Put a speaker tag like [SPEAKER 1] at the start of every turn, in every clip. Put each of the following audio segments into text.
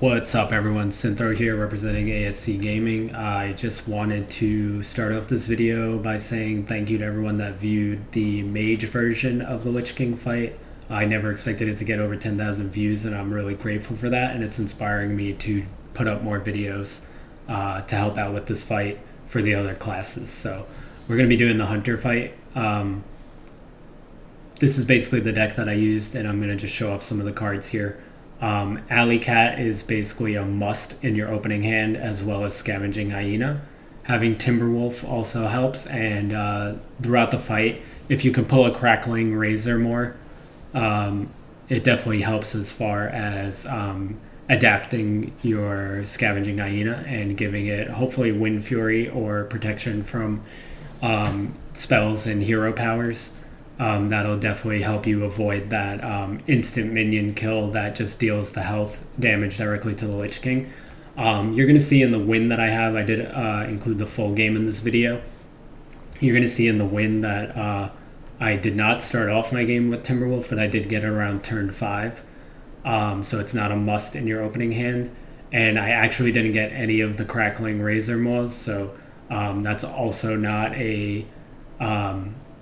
[SPEAKER 1] What's up, everyone? Synthro here, representing ASC Gaming. I just wanted to start off this video by saying thank you to everyone that viewed the Mage version of the Lich King fight. I never expected it to get over 10,000 views, and I'm really grateful for that, and it's inspiring me to put up more videos to help out with this fight for the other classes. So we're going to be doing the Hunter fight. This is basically the deck that I used, and I'm going to just show off some of the cards here. Alleycat is basically a must in your opening hand, as well as Scavenging Hyena. Having Timberwolf also helps, and throughout the fight, if you can pull a Crackling Razormaw, it definitely helps as far as adapting your Scavenging Hyena and giving it hopefully Wind Fury or protection from spells and hero powers. That'll definitely help you avoid that instant minion kill that just deals the health damage directly to the Lich King. You're going to see in the win that I have, I did include the full game in this video. You're going to see in the win that I did not start off my game with Timberwolf, but I did get it around turn 5. So it's not a must in your opening hand. And I actually didn't get any of the Crackling Razormaws, so that's also not a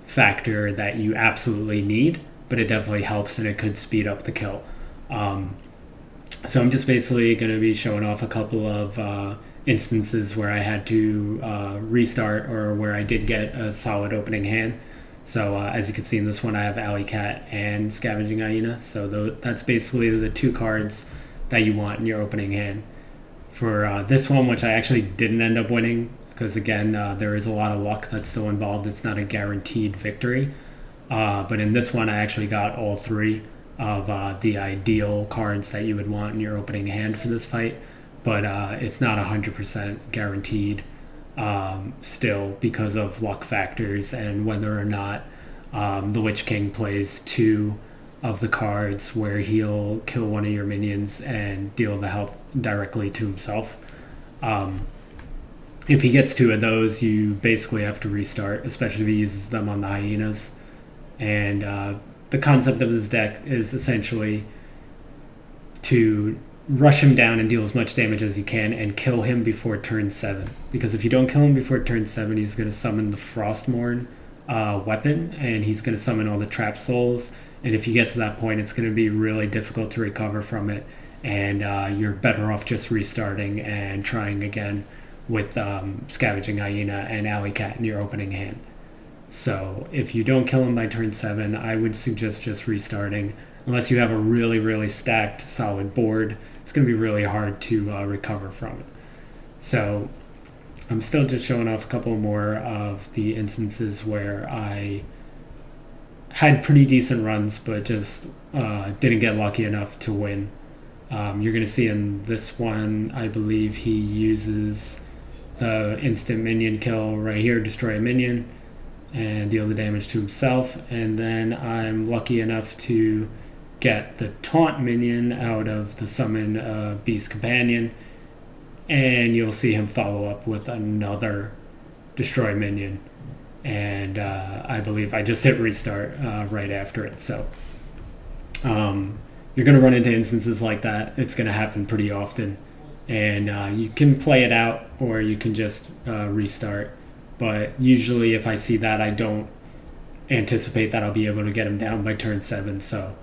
[SPEAKER 1] factor that you absolutely need, but it definitely helps and it could speed up the kill. So I'm just basically going to be showing off a couple of instances where I had to restart, or where I did get a solid opening hand. So as you can see in this one, I have Alleycat and Scavenging Hyena, so that's basically the two cards that you want in your opening hand. For this one, which I actually didn't end up winning, because again, there is a lot of luck that's still involved. It's not a guaranteed victory. But in this one, I actually got all three of the ideal cards that you would want in your opening hand for this fight. But it's not 100% guaranteed still, because of luck factors and whether or not the Lich King plays two of the cards where he'll kill one of your minions and deal the health directly to himself. If he gets two of those, you basically have to restart, especially if he uses them on the hyenas. And the concept of this deck is essentially to rush him down and deal as much damage as you can and kill him before turn 7. Because if you don't kill him before turn 7, he's going to summon the Frostmourne weapon, and he's going to summon all the Trap Souls. And if you get to that point, it's going to be really difficult to recover from it. And you're better off just restarting and trying again with Scavenging Hyena and Alleycat in your opening hand. So if you don't kill him by turn 7, I would suggest just restarting. Unless you have a really, really stacked solid board, it's going to be really hard to recover from it. So I'm still just showing off a couple more of the instances where I had pretty decent runs, but just didn't get lucky enough to win. You're going to see in this one, I believe he uses the instant minion kill right here, destroy a minion and deal the damage to himself, and then I'm lucky enough to get the taunt minion out of the summon Beast Companion, and you'll see him follow up with another destroy minion, and I believe I just hit restart right after it. So you're going to run into instances like that. It's going to happen pretty often. And you can play it out, or you can just restart. But usually if I see that, I don't anticipate that I'll be able to get him down by turn 7. So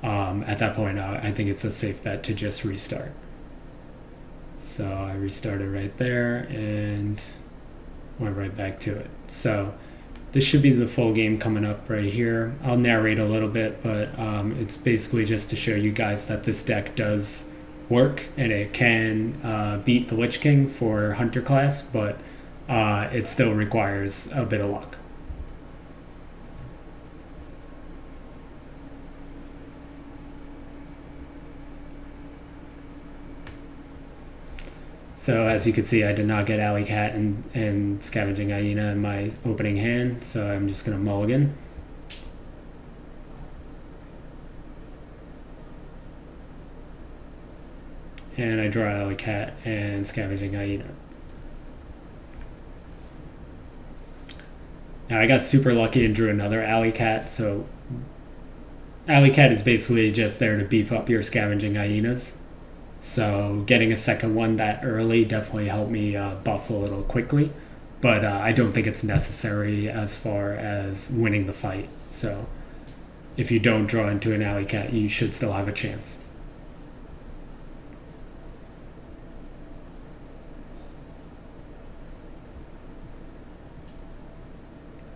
[SPEAKER 1] at that point, I think it's a safe bet to just restart. So I restarted right there and went right back to it. So this should be the full game coming up right here. I'll narrate a little bit, but it's basically just to show you guys that this deck does work, and it can beat the Lich King for Hunter class, but it still requires a bit of luck. So as you can see, I did not get Alleycat and Scavenging Hyena in my opening hand, so I'm just going to mulligan. And I draw Alleycat and Scavenging Hyena. Now I got super lucky and drew another Alleycat, so Alleycat is basically just there to beef up your Scavenging Hyenas. So getting a second one that early definitely helped me buff a little quickly, but I don't think it's necessary as far as winning the fight. So if you don't draw into an Alleycat, you should still have a chance.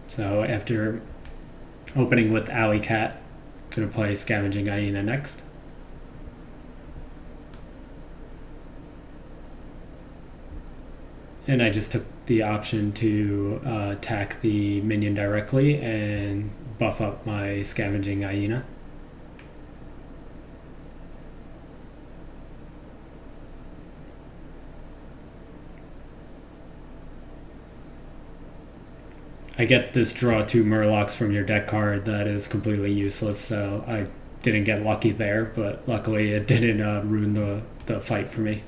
[SPEAKER 1] So after opening with Alleycat, gonna play Scavenging Hyena next. And I just took the option to attack the minion directly and buff up my Scavenging Hyena. I get this draw 2 Murlocs from your deck card that is completely useless, so I didn't get lucky there, but luckily it didn't ruin the fight for me.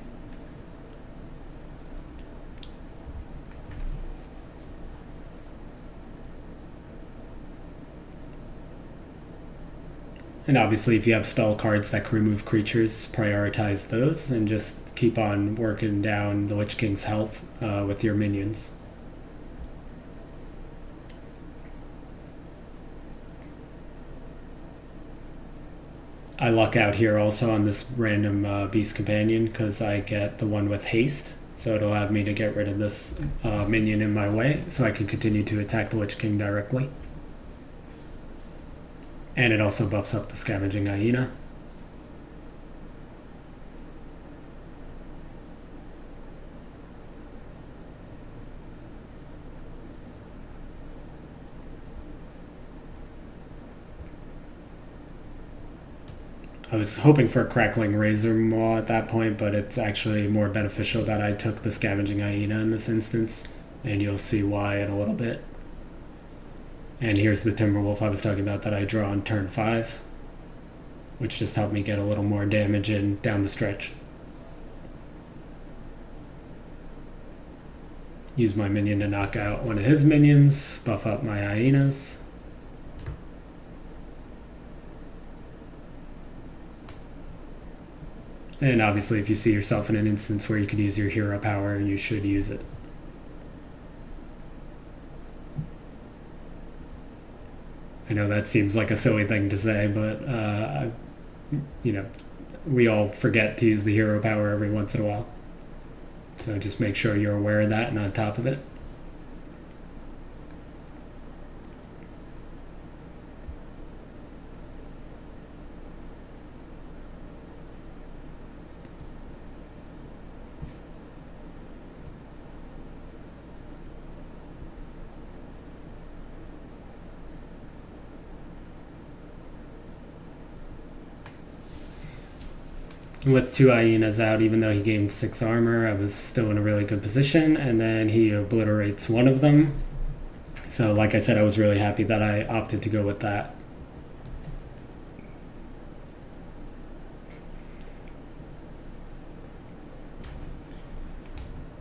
[SPEAKER 1] And obviously if you have spell cards that can remove creatures, prioritize those and just keep on working down the Lich King's health with your minions. I luck out here also on this random Beast Companion because I get the one with haste, so it'll allow me to get rid of this minion in my way so I can continue to attack the Lich King directly. And it also buffs up the Scavenging Hyena. I was hoping for a Crackling Razormaw at that point, but it's actually more beneficial that I took the Scavenging Hyena in this instance, and you'll see why in a little bit. And here's the Timberwolf I was talking about that I draw on turn 5, which just helped me get a little more damage in down the stretch. Use my minion to knock out one of his minions, buff up my hyenas. And obviously if you see yourself in an instance where you could use your hero power, you should use it. I know that seems like a silly thing to say, but you know, we all forget to use the hero power every once in a while. So just make sure you're aware of that and on top of it. With 2 hyenas out, even though he gained 6 armor, I was still in a really good position, and then he obliterates one of them. So like I said, I was really happy that I opted to go with that.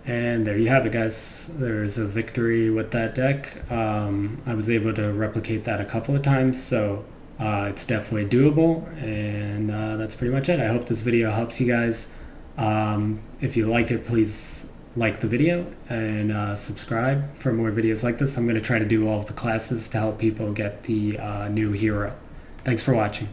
[SPEAKER 1] And there you have it, guys. There's a victory with that deck. I was able to replicate that a couple of times, so it's definitely doable, and that's pretty much it. I hope this video helps you guys. If you like it, please like the video and subscribe for more videos like this. I'm going to try to do all of the classes to help people get the new hero. Thanks for watching.